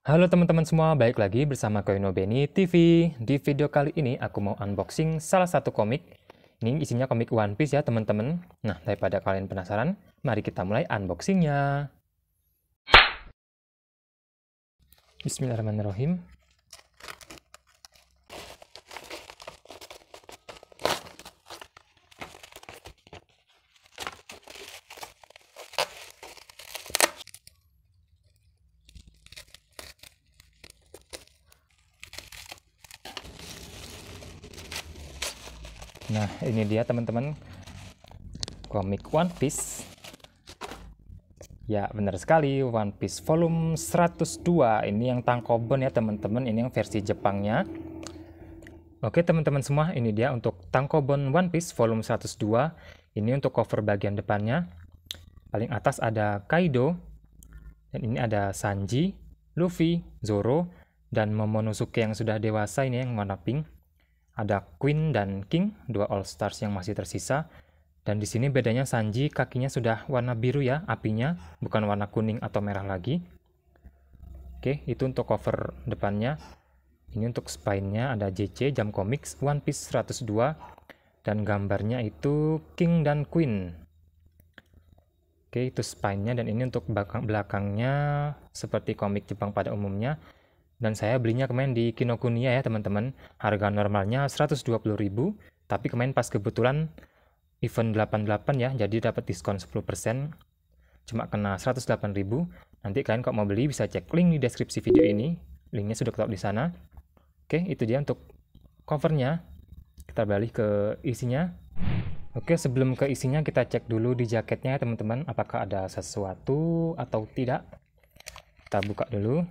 Halo teman-teman semua, balik lagi bersama Koino Beni TV. Di video kali ini aku mau unboxing salah satu komik. Ini isinya komik One Piece ya teman-teman. Nah, daripada kalian penasaran, mari kita mulai unboxingnya. Bismillahirrahmanirrahim. Nah, ini dia teman-teman, komik One Piece. Ya, benar sekali, One Piece volume 102. Ini yang tankobon ya teman-teman, ini yang versi Jepangnya. Oke teman-teman semua, ini dia untuk tankobon One Piece volume 102. Ini untuk cover bagian depannya. Paling atas ada Kaido, dan ini ada Sanji, Luffy, Zoro, dan Momonosuke yang sudah dewasa, ini yang warna pink. Ada Queen dan King, dua All Stars yang masih tersisa. Dan di sini bedanya Sanji kakinya sudah warna biru ya, apinya, bukan warna kuning atau merah lagi. Oke, itu untuk cover depannya. Ini untuk spine-nya ada JC, Jump Comics, One Piece 102. Dan gambarnya itu King dan Queen. Oke, itu spine-nya, dan ini untuk belakangnya seperti komik Jepang pada umumnya. Dan saya belinya kemarin di Kinokuniya ya teman-teman. Harga normalnya 120.000, tapi kemarin pas kebetulan event 88 ya, jadi dapat diskon 10%. Cuma kena 108.000. Nanti kalian kalau mau beli bisa cek link di deskripsi video ini. Linknya sudah ketok di sana. Oke, itu dia untuk covernya. Kita beralih ke isinya. Oke, sebelum ke isinya kita cek dulu di jaketnya ya teman-teman, apakah ada sesuatu atau tidak. Kita buka dulu.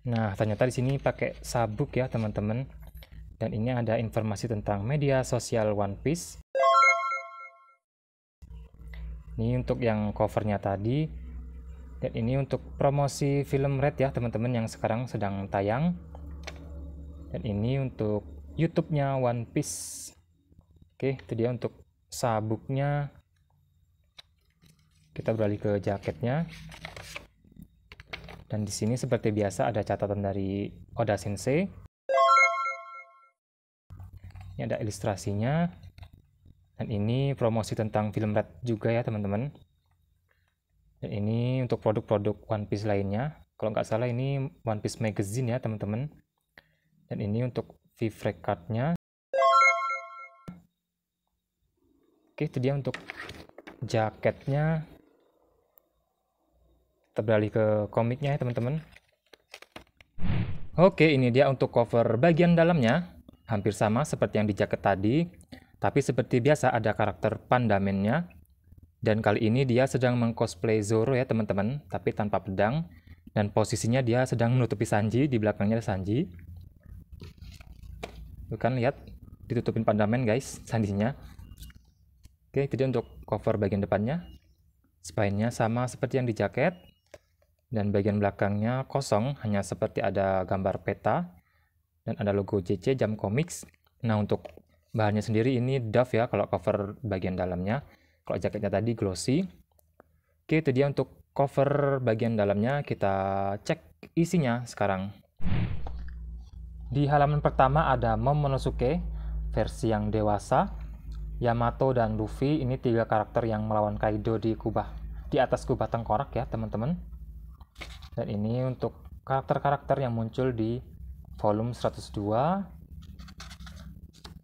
Nah, ternyata di sini pakai sabuk ya, teman-teman. Dan ini ada informasi tentang media sosial One Piece. Ini untuk yang covernya tadi. Dan ini untuk promosi film Red ya, teman-teman, yang sekarang sedang tayang. Dan ini untuk YouTube-nya One Piece. Oke, itu dia untuk sabuknya. Kita beralih ke jaketnya. Dan di sini seperti biasa ada catatan dari Oda Sensei. Ini ada ilustrasinya. Dan ini promosi tentang film Red juga ya teman-teman. Dan ini untuk produk-produk One Piece lainnya. Kalau nggak salah ini One Piece Magazine ya teman-teman. Dan ini untuk V-Frame card-nya. Oke, itu dia untuk jaketnya. Kita beralih ke komiknya ya teman-teman. Oke, ini dia untuk cover bagian dalamnya. Hampir sama seperti yang di jaket tadi. Tapi seperti biasa ada karakter Pandamennya. Dan kali ini dia sedang mengcosplay Zoro ya teman-teman. Tapi tanpa pedang. Dan posisinya dia sedang menutupi Sanji. Di belakangnya ada Sanji. Tuh kan, lihat. Ditutupin Pandamen guys, Sanjinya. Oke, itu dia untuk cover bagian depannya. Spine-nya sama seperti yang di jaket. Dan bagian belakangnya kosong, hanya seperti ada gambar peta. Dan ada logo JC, Jump Comics. Nah, untuk bahannya sendiri ini Dove ya, kalau cover bagian dalamnya. Kalau jaketnya tadi glossy. Oke, itu dia untuk cover bagian dalamnya. Kita cek isinya sekarang. Di halaman pertama ada Momonosuke, versi yang dewasa. Yamato dan Luffy, ini tiga karakter yang melawan Kaido di atas kubah tengkorak ya teman-teman. Dan ini untuk karakter-karakter yang muncul di volume 102.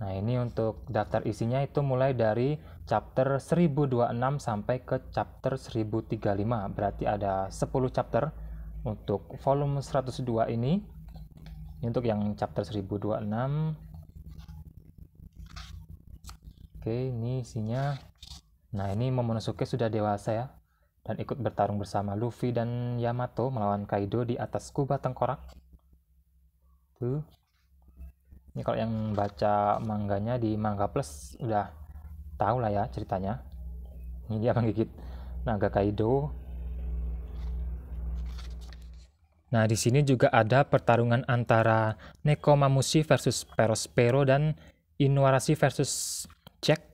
Nah, ini untuk daftar isinya itu mulai dari chapter 1026 sampai ke chapter 1035. Berarti ada 10 chapter untuk volume 102 ini. Ini untuk yang chapter 1026. Oke, ini isinya. Nah, ini Momonosuke sudah dewasa ya. Dan ikut bertarung bersama Luffy dan Yamato melawan Kaido di atas kubah tengkorak. Tuh. Ini kalau yang baca mangganya di Manga Plus udah tahu lah ya ceritanya. Ini dia menggigit naga Kaido. Nah, di sini juga ada pertarungan antara Nekomamushi versus Perospero dan Inuarashi versus Jack,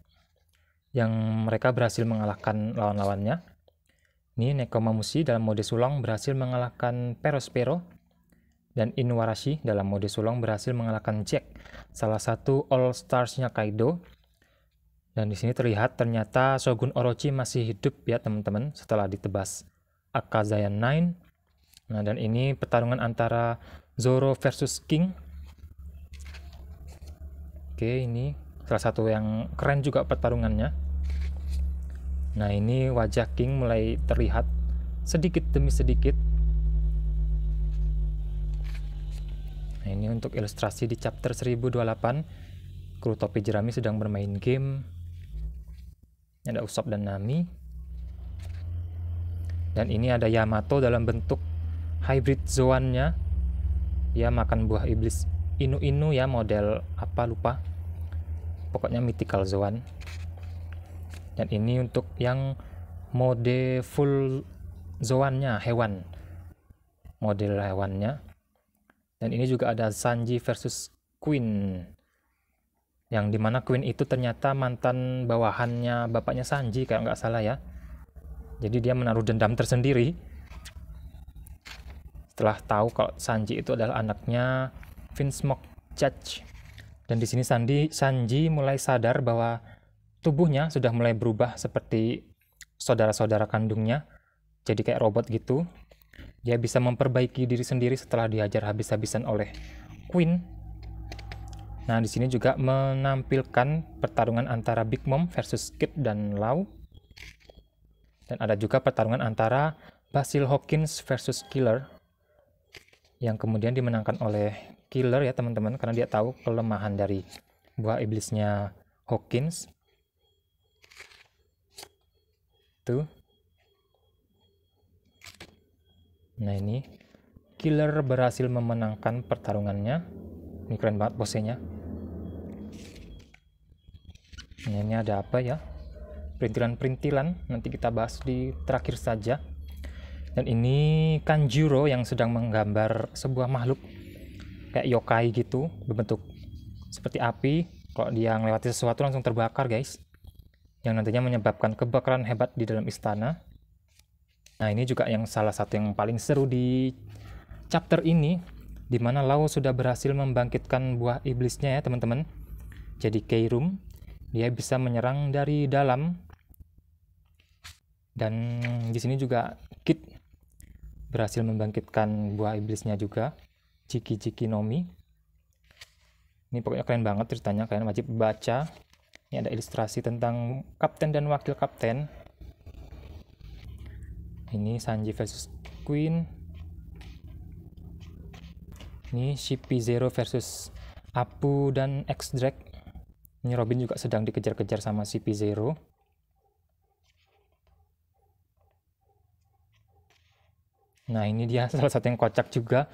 yang mereka berhasil mengalahkan lawan-lawannya. Ini Nekomamushi dalam mode sulong berhasil mengalahkan Perospero, dan Inuarashi dalam mode sulong berhasil mengalahkan Jack, salah satu All Stars-nya Kaido. Dan di sini terlihat ternyata Shogun Orochi masih hidup ya teman-teman setelah ditebas Akazayan 9. Nah, dan ini pertarungan antara Zoro versus King. Oke, ini salah satu yang keren juga pertarungannya. Nah, ini wajah King mulai terlihat sedikit demi sedikit. Nah, ini untuk ilustrasi di chapter 1028. Kru topi jerami sedang bermain game. Ada Usopp dan Nami. Dan ini ada Yamato dalam bentuk hybrid Zoan-nya. Dia makan buah iblis Inu-Inu ya, model apa lupa. Pokoknya mythical Zoan. Dan ini untuk yang mode full Zoan-nya, hewan. Model hewannya. Dan ini juga ada Sanji versus Queen. Yang dimana Queen itu ternyata mantan bawahannya bapaknya Sanji, kalau nggak salah ya. Jadi dia menaruh dendam tersendiri setelah tahu kalau Sanji itu adalah anaknya Vinsmoke Judge. Dan di sini Sanji mulai sadar bahwa tubuhnya sudah mulai berubah seperti saudara-saudara kandungnya. Jadi kayak robot gitu. Dia bisa memperbaiki diri sendiri setelah dihajar habis-habisan oleh Queen. Nah, di sini juga menampilkan pertarungan antara Big Mom versus Kid dan Law. Dan ada juga pertarungan antara Basil Hawkins versus Killer, yang kemudian dimenangkan oleh Killer ya teman-teman, karena dia tahu kelemahan dari buah iblisnya Hawkins. Tuh. Nah, ini Killer berhasil memenangkan pertarungannya. Ini keren banget posenya. Nah, ini ada apa ya? Perintilan-perintilan, nanti kita bahas di terakhir saja. Dan ini Kanjuro yang sedang menggambar sebuah makhluk kayak yokai gitu, berbentuk seperti api. Kalau dia melewati sesuatu langsung terbakar guys, yang nantinya menyebabkan kebakaran hebat di dalam istana. Nah, ini juga yang salah satu yang paling seru di chapter ini, di mana Law sudah berhasil membangkitkan buah iblisnya ya teman-teman. Jadi Keirum, dia bisa menyerang dari dalam. Dan di sini juga Kid berhasil membangkitkan buah iblisnya juga, Jiki Nomi. Ini pokoknya keren banget ceritanya, kalian wajib baca. Ini ada ilustrasi tentang kapten dan wakil kapten. Ini Sanji versus Queen. Ini CP0 versus Apu dan X-Drake. Ini Robin juga sedang dikejar-kejar sama CP0. Nah, ini dia salah satu yang kocak juga.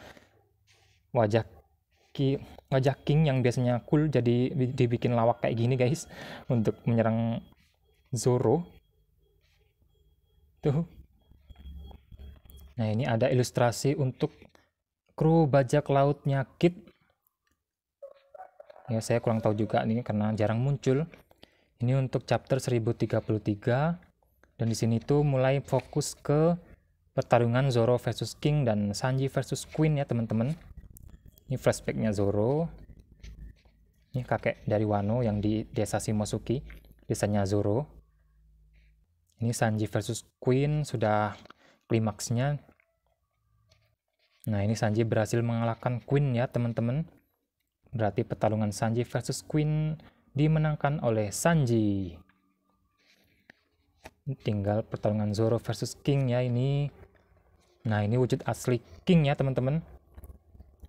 Wajah King yang biasanya cool jadi dibikin lawak kayak gini guys, untuk menyerang Zoro. Tuh. Nah, ini ada ilustrasi untuk kru bajak lautnya Kid. Ya, saya kurang tahu juga ini karena jarang muncul. Ini untuk chapter 1033. Dan di sini tuh mulai fokus ke pertarungan Zoro versus King dan Sanji versus Queen ya teman-teman. Ini flashbacknya Zoro. Ini kakek dari Wano yang di desa Shimosuki, desanya Zoro. Ini Sanji versus Queen sudah klimaksnya. Nah, ini Sanji berhasil mengalahkan Queen ya teman-teman. Berarti pertarungan Sanji versus Queen dimenangkan oleh Sanji. Tinggal pertarungan Zoro versus King ya ini. Nah, ini wujud asli King ya teman-teman.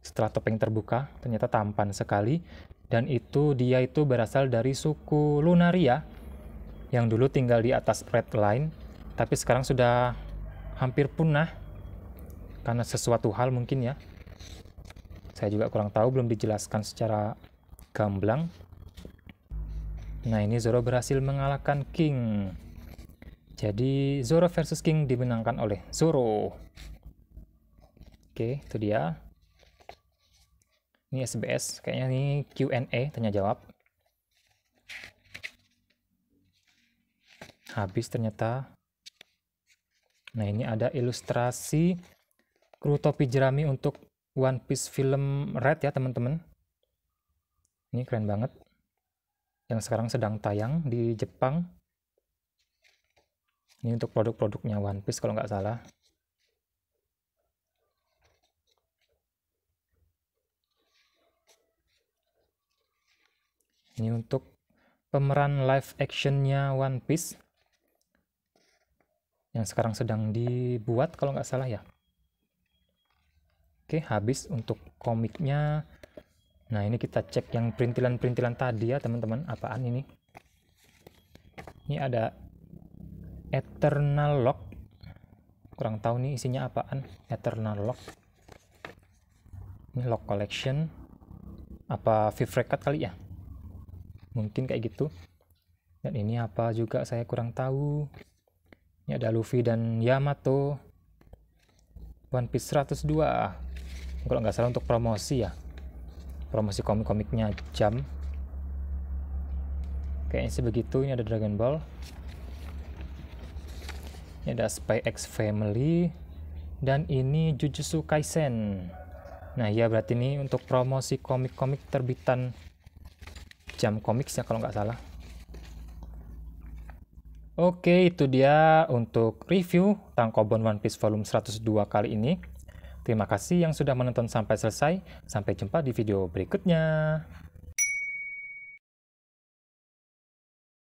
Setelah topeng terbuka, ternyata tampan sekali. Dan itu dia itu berasal dari suku Lunaria, yang dulu tinggal di atas Red Line, tapi sekarang sudah hampir punah karena sesuatu hal mungkin ya. Saya juga kurang tahu, belum dijelaskan secara gamblang. Nah, ini Zoro berhasil mengalahkan King. Jadi Zoro versus King dimenangkan oleh Zoro. Oke, itu dia. Ini SBS, kayaknya ini Q&A, tanya jawab. Habis ternyata. Nah, ini ada ilustrasi kru topi jerami untuk One Piece film Red ya teman-teman. Ini keren banget. Yang sekarang sedang tayang di Jepang. Ini untuk produk-produknya One Piece kalau nggak salah. Ini untuk pemeran live actionnya One Piece yang sekarang sedang dibuat kalau nggak salah ya. Oke, habis untuk komiknya. Nah, ini kita cek yang perintilan-perintilan tadi ya teman-teman. Apaan ini? Ini ada Eternal Lock. Kurang tahu nih isinya apaan. Eternal Lock. Ini Lock Collection. Apa Fifth Record kali ya? Mungkin kayak gitu. Dan ini apa juga saya kurang tahu. Ini ada Luffy dan Yamato. One Piece 102. Kalau nggak salah untuk promosi ya. Promosi komik-komiknya Jump. Kayaknya sih begitu. Ini ada Dragon Ball. Ini ada Spy X Family. Dan ini Jujutsu Kaisen. Nah ya, berarti ini untuk promosi komik-komik terbitan Jump Comics ya kalau nggak salah. Oke, itu dia untuk review Tankobon One Piece volume 102 kali ini. Terima kasih yang sudah menonton sampai selesai. Sampai jumpa di video berikutnya.